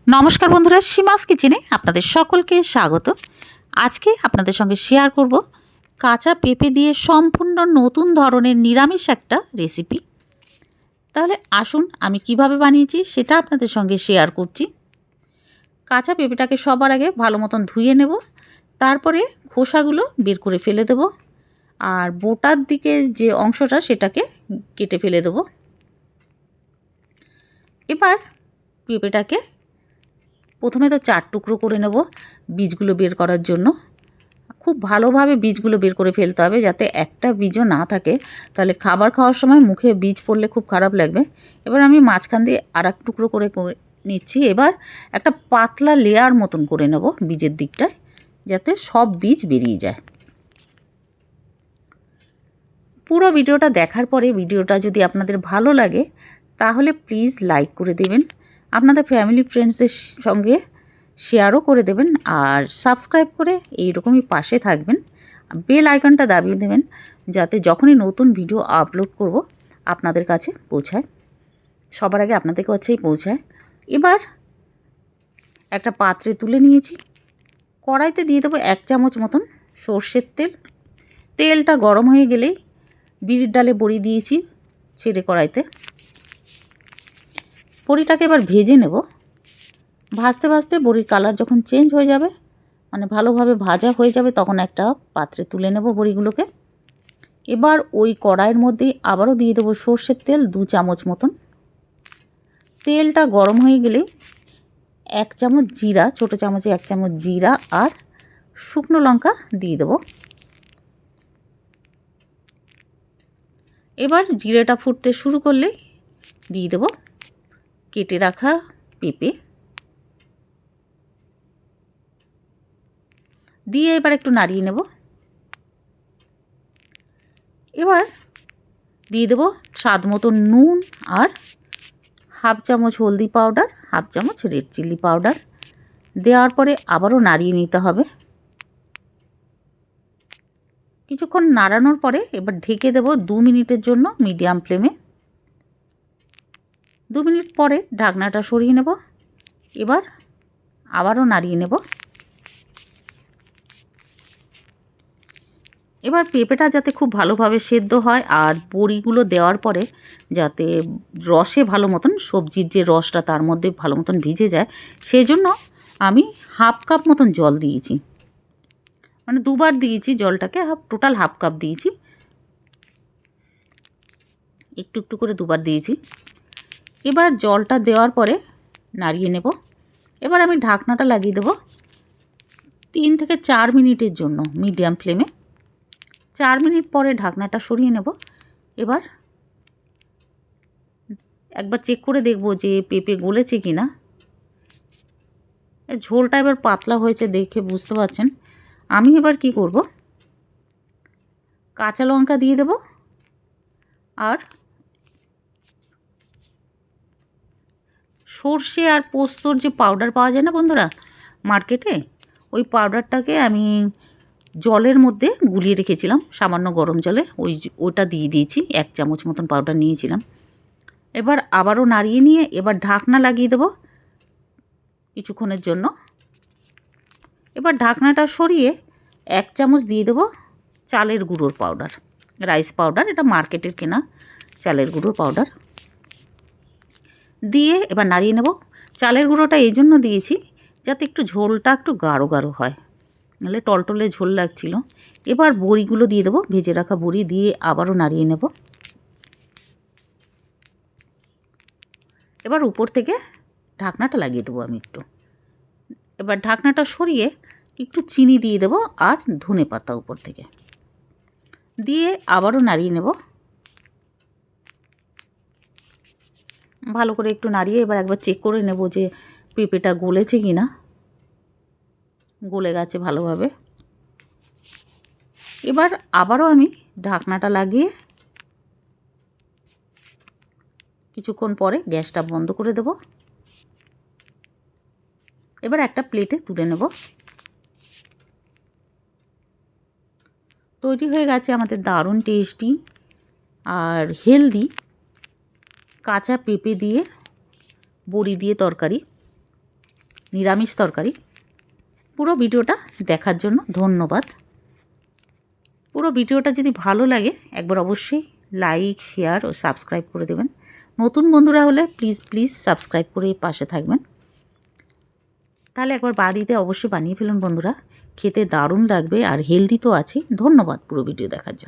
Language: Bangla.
নমস্কার বন্ধুরা, সীমাস কিচেনে আপনাদের সকলকে স্বাগত। আজকে আপনাদের সঙ্গে শেয়ার করব কাঁচা পেঁপে দিয়ে সম্পূর্ণ নতুন ধরনের নিরামিষ একটা রেসিপি। তাহলে আসুন আমি কিভাবে বানিয়েছি সেটা আপনাদের সঙ্গে শেয়ার করছি। কাঁচা পেঁপেটাকে সবার আগে ভালো মতন ধুয়ে নেব, তারপরে খোসাগুলো বের করে ফেলে দেব, আর বোটার দিকে যে অংশটা সেটাকে কেটে ফেলে দেব। এবার পেঁপেটাকে প্রথমে তো 4 টুকরো করে নেব বীজগুলো বের করার জন্য। খুব ভালোভাবে বীজগুলো বের করে ফেলতে হবে যাতে একটা বীজও না থাকে, তাহলে খাবার খাওয়ার সময় মুখে বীজ পড়লে খুব খারাপ লাগবে। এবার আমি মাঝখান দিয়ে আর এক টুকরো করে নিচ্ছি। এবার একটা পাতলা লেয়ার মতন করে নেব বীজের দিকটায়, যাতে সব বীজ বেরিয়ে যায়। পুরো ভিডিওটা দেখার পরে ভিডিওটা যদি আপনাদের ভালো লাগে তাহলে প্লিজ লাইক করে দেবেন, আপনাদের ফ্যামিলি ফ্রেন্ডসদের সঙ্গে শেয়ারও করে দেবেন, আর সাবস্ক্রাইব করে এইরকমই পাশে থাকবেন। বেল আইকনটা দাবিয়ে দেবেন যাতে যখনই নতুন ভিডিও আপলোড করব আপনাদের কাছে পৌঁছায়, সবার আগে আপনাদের কাছেই পৌঁছায়। এবার একটা পাত্রে তুলে নিয়েছি, কড়াইতে দিয়ে দেবো 1 চামচ মতন সর্ষের তেল। তেলটা গরম হয়ে গেলেই বিরির ডালে বড়ি দিয়েছি ছেড়ে কড়াইতে। বড়িটাকে এবার ভেজে নেব। ভাজতে ভাজতে বড়ির কালার যখন চেঞ্জ হয়ে যাবে, মানে ভালোভাবে ভাজা হয়ে যাবে, তখন একটা পাত্রে তুলে নেব বড়িগুলোকে। এবার ওই কড়াইয়ের মধ্যে আবারও দিয়ে দেবো সর্ষের তেল 2 চামচ মতন। তেলটা গরম হয়ে গেলে 1 চামচ জিরা, ছোটো চামচে 1 চামচ জিরা আর শুকনো লঙ্কা দিয়ে দেবো। এবার জিরেটা ফুটতে শুরু করলে দিয়ে দেবো কেটে রাখা পেঁপে, দিয়ে এবার একটু নাড়িয়ে নেব। এবার দিয়ে দেবো স্বাদ মতো নুন আর হাফ চামচ হলদি পাউডার, হাফ চামচ রেড চিলি পাউডার। দেওয়ার পরে আবারও নাড়িয়ে নিতে হবে। কিছুক্ষণ নাড়ানোর পরে এবার ঢেকে দেব 2 মিনিটের জন্য মিডিয়াম ফ্লেমে। 2 মিনিট পরে ঢাকনাটা সরিয়ে নেব। এবার আবারও নাড়িয়ে নেব। এবার পেঁপেটা যাতে খুব ভালোভাবে সেদ্ধ হয় আর বড়িগুলো দেওয়ার পরে যাতে রসে ভালো মতন, সবজির যে রসটা তার মধ্যে ভালো মতন ভিজে যায়, সেই জন্য আমি হাফ কাপ মতন জল দিয়েছি, মানে 2 বার দিয়েছি জলটাকে, টোটাল হাফ কাপ দিয়েছি, একটু একটু করে 2 বার দিয়েছি। এবার জলটা দেওয়ার পরে নাড়িয়ে নেব। এবার আমি ঢাকনাটা লাগিয়ে দেব 3 থেকে 4 মিনিটের জন্য মিডিয়াম ফ্লেমে। 4 মিনিট পরে ঢাকনাটা সরিয়ে নেব। এবার একবার চেক করে দেখব যে পেঁপে গলেছে কি না। ঝোলটা এবার পাতলা হয়েছে দেখে বুঝতে পারছেন। আমি এবার কি করব, কাঁচা লঙ্কা দিয়ে দেব আর সর্ষে আর পোস্তর যে পাউডার পাওয়া যায় না বন্ধুরা মার্কেটে, ওই পাউডারটাকে আমি জলের মধ্যে গুলিয়ে রেখেছিলাম সামান্য গরম জলে, ওটা দিয়ে দিয়েছি। 1 চামচ মতন পাউডার নিয়েছিলাম। এবার আবারও নাড়িয়ে নিয়ে এবার ঢাকনা লাগিয়ে দেব কিছুক্ষণের জন্য। এবার ঢাকনাটা সরিয়ে 1 চামচ দিয়ে দেব চালের গুঁড়োর পাউডার, রাইস পাউডার, এটা মার্কেটের কেনা চালের গুঁড়োর পাউডার দিয়ে এবার নাড়িয়ে নেব। চালের গুঁড়োটা এই জন্য দিয়েছি যাতে একটু ঝোলটা একটু গাঢ় গাঢ় হয়, নাহলে টলটলে ঝোল লাগছিল। এবার বড়িগুলো দিয়ে দেবো, ভেজে রাখা বড়ি দিয়ে আবারও নাড়িয়ে নেব। এবার উপর থেকে ঢাকনাটা লাগিয়ে দেবো আমি একটু। এবার ঢাকনাটা সরিয়ে একটু চিনি দিয়ে দেবো আর ধনে পাতা উপর থেকে দিয়ে আবারও নাড়িয়ে নেব। ভালো করে একটু নাড়িয়ে এবার একবার চেক করে নেব যে পেঁপেটা গলেছে কি না। গলে গেছে ভালোভাবে। এবার আবারও আমি ঢাকনাটা লাগিয়ে কিছুক্ষণ পরে গ্যাসটা বন্ধ করে দেব। এবার একটা প্লেটে তুলে নেব। তৈরি হয়ে গেছে আমাদের দারুণ টেস্টি আর হেলদি কাঁচা পেঁপে দিয়ে বড়ি দিয়ে তরকারি। নিরামিষ তরকারি। পুরো ভিডিওটা দেখার জন্য ধন্যবাদ। পুরো ভিডিওটা যদি ভালো লাগে একবার অবশ্যই লাইক, শেয়ার ও সাবস্ক্রাইব করে দেবেন। নতুন বন্ধুরা হলে প্লিজ সাবস্ক্রাইব করে পাশে থাকবেন। তাহলে একবার বাড়িতে অবশ্যই বানিয়ে ফেলুন বন্ধুরা, খেতে দারুণ লাগবে আর হেলদি তো আছে। ধন্যবাদ পুরো ভিডিও দেখার জন্য।